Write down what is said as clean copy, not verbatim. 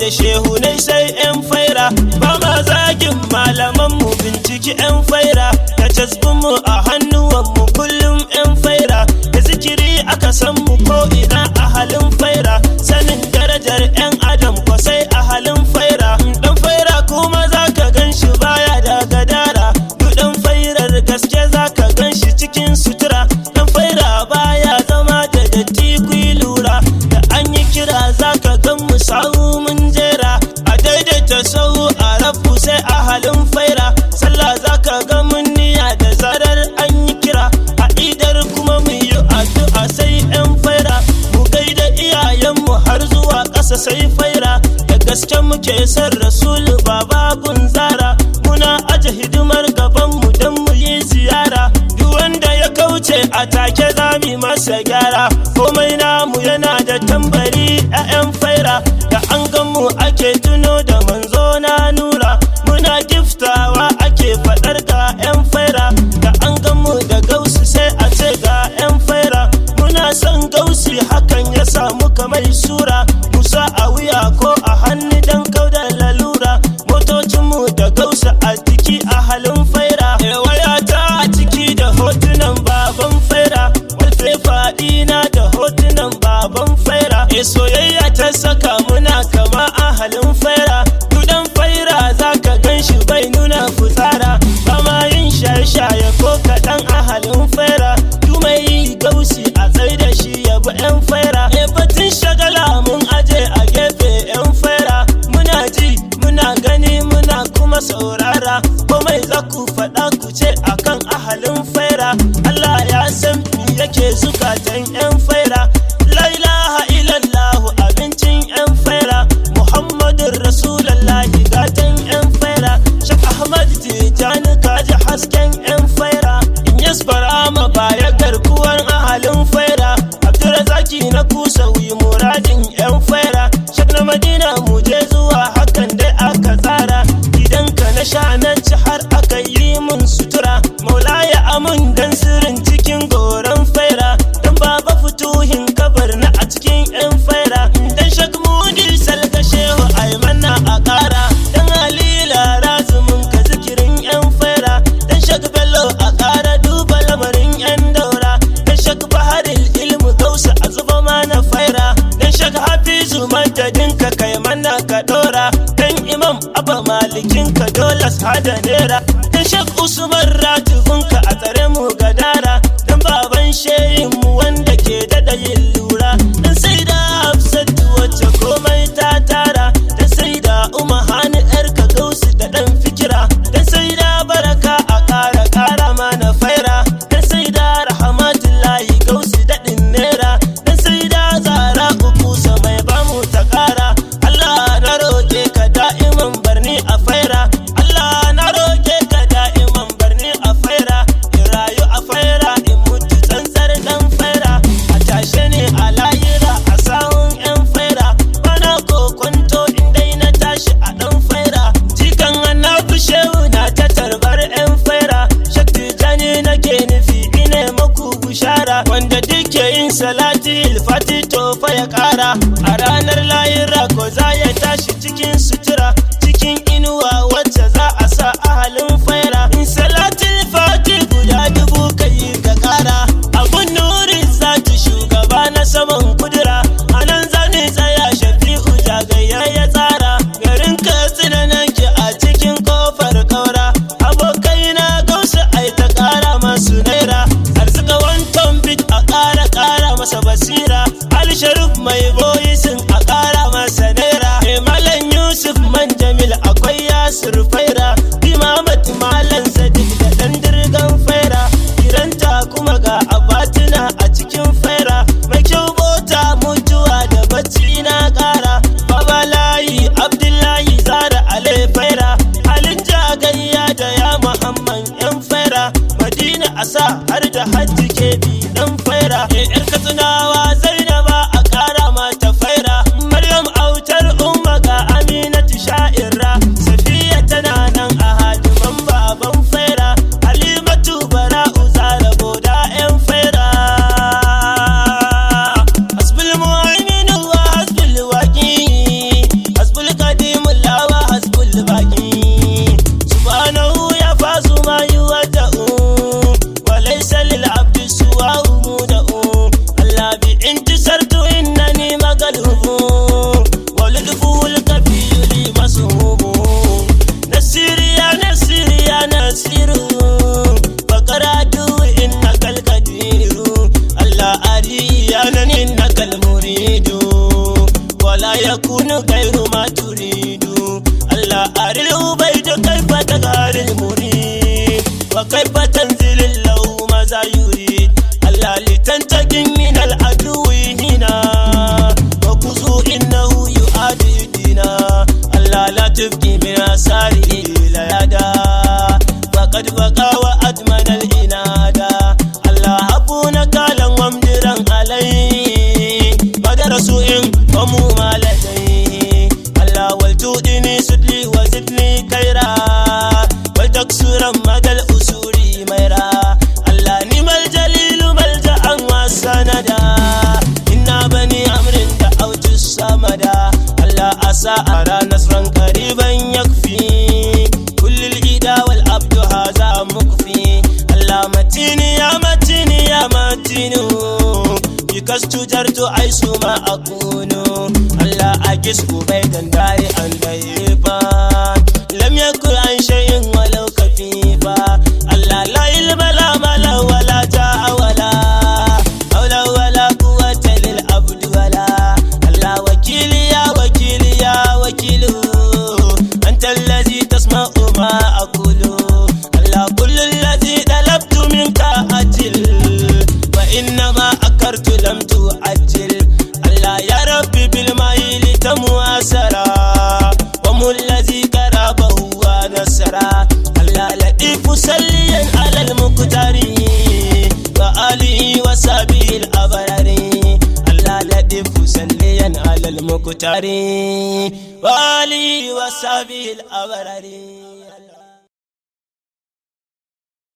da shehunai sai 'yan faira, ba ma zagin malamanmu binciki 'yan faira, da jazbinmu a hannuwanmu kullum 'yan faira, da zikiri aka san mu ko ina a halin faira, sanin darajar 'yan adam ko sai a halin faira. Dan faira kuma zaka gan shi baya da gadara, duk dan fairar gaske zaka gan shi cikin sutura. Dan faira baya zama da datti kuyi lura, da an yi kira zaka gan mu sahu mun jera, a daidaita sahu a rafu sai a halin faira. Sallah zaka ga mun niyya da zarar an yi kira, a idar kuma mu yi addu'a sai 'yan faira, mu gaida iyayenmu har zuwa ƙasa sai faira. Da gaske muke son rasulu bababun zara, muna aje hidimar gabanmu don mu yi ziyara. Duk wanda ya kauce a take za mu masa gyara, komai namu yana da tambari 'ya'yan faira. Da an gan mu ake tuno da manzo na nura, muna giftawa ake faɗar ga 'yan faira. Da an gan mu da gausu sai a ce ga 'yan faira, muna son gausi hakan ya samu kamar sura, musa a wuya ko a hannu dan kauda lalura. Motocinmu da gausa a ciki a halin faira, wayata a ciki da hotunan baban faira, walfefa ɗina da hotunan baban faira. Soyayya ta saka muna kama a halin faira, dudan faira zaka gan shi bai nuna fitsara, ba ma yin shaye-shaye ko kaɗan a halin faira. Mai gausi a tsai da shi yabi 'yan faira, batun shagala mun aje a gefe 'yan faira. Muna ji muna gani muna kuma saurara, komai za ku faɗa ku ce akan ahalin faira. Allah ya san me yake zukatan 'yan faira. La ilaha illallahu abincin 'yan faira, Muhammadun Rasulullahi gatan 'yan faira. Shek Ahmad Tijani kaji hasken 'yan faira, in yasfara ma baya garkuwar ahalin faira. Abdurazaki na kusawi muradin 'yan faira, Shek na Madina mu je zuwa hakan dai aka tsara. Gidanka na sha nan ci har aka yi mun sutura, maulaya amun dan sirrin cikin goron faira. Dan baba fituhin kabar na a cikin 'yan faira, dan Shek Mudi salga shehu aimana a ƙara, dan halila razumin ka zikirin 'yan faira, dan Shek Bello a ƙara duba lamarin 'yan daura, dan Shek Baharil ilmu gausa a zuba mana faira, dan Shek Hafizu madadin ka kai mana ka ɗora, dan Imam Abba Malikin ka dole hada nera, dan Shek Usman ratibin ka a tsare mu gadara, dan baban shehin mu wanda ke daɗa yin lura, dan sai da Hafsatu wacce komai ta tara, dan sai da Umahani 'yar ka gausu da ɗan fikira, dan sai da Baraka a ƙara mana faira, dan sai da Rahmatullahi gausu daɗin nera, dan sai da Zara kusa mai bamu ta ƙara. Allah na roƙe ka da'iman barni a faira, Allah na roƙe ka da'iman barni a faira, in rayu a faira in mutu tsantsar dan faira, a tashe ne a layira a sahun 'yan faira, bana kokonto in dai na tashi a ɗan faira. Jikan annabi shehu na ta tarbar 'yan faira, Shek Tijani nake nufi ina maku bushara, wanda duke yin salati ilfati to fa ya ƙara, a ranar layira ko za ya tashi cikin sutura, cikin inuwa wacce za a sa ahalin faira. In salatin fati guda 1000 kai ka ƙara, abun nuri zati shugaba na saman kudura, anan zane tsaya Shafi'u jagayya ya tsara, garin Katsina nan ki a cikin kofar kaura, abokai na gausu ai ta ƙara masu naira, arzika wanton bit a ƙara masa basira, Ali Sharif mai boyisin a ƙara masa naira, Malam Yusuf Manjamil akwai Yasir faira, Imamat Malam Sadiq da ɗan dirgan faira, kiranta kuma ga abatuna a cikin faira, mai kyau bota mutuwa da bacci na ƙara, Babalayi Abdullahi Zara Ale faira, halin jagayya da ya Muhammad 'yan faira, Madina asa har da hajji ke bi ɗan faira, 'yar Katsinawa Zainaba a ƙara mata faira, Maryam autar umma ga Aminatu sha'ira, Safiya tana من أساره ليدا فقد وقع وأدمن الإنادا الله أبونا كالا ومدرا عليه مدر سوء وموما لديه الله ولتؤدني سدلي وزدني كيرا ولتكسرا مدى الأسور ميرا الله نم الجليل ملجأ وسندا إنا بني أمر دعوت الصمدا الله أسى أرى نصرا قريبا يكفي كل العدا والعبد هذا مكفي الله متيني يا متيني يا متيني بك استجرت عيش ما أكون الله أجس بيدا دارئا ضيفا لم يكن عن شيء ولو خفيفا الله لا علم لا مال ولا جاء ولا حول ولا قوة للعبد ولا الله وكيلي يا وكيلي يا وكيل أنت الذي تسمع ما أقول الله كل الذي طلبت منك أجل وإنما أكرت لم تؤجل الله يا ربي بالميل تمواسرا ومو الذي قربه ونسرا الله لطيف سليا على المقتر وآله وصحبه الأبرار الله لطيف سليا على المقتر وآله وصحبه الأبرار.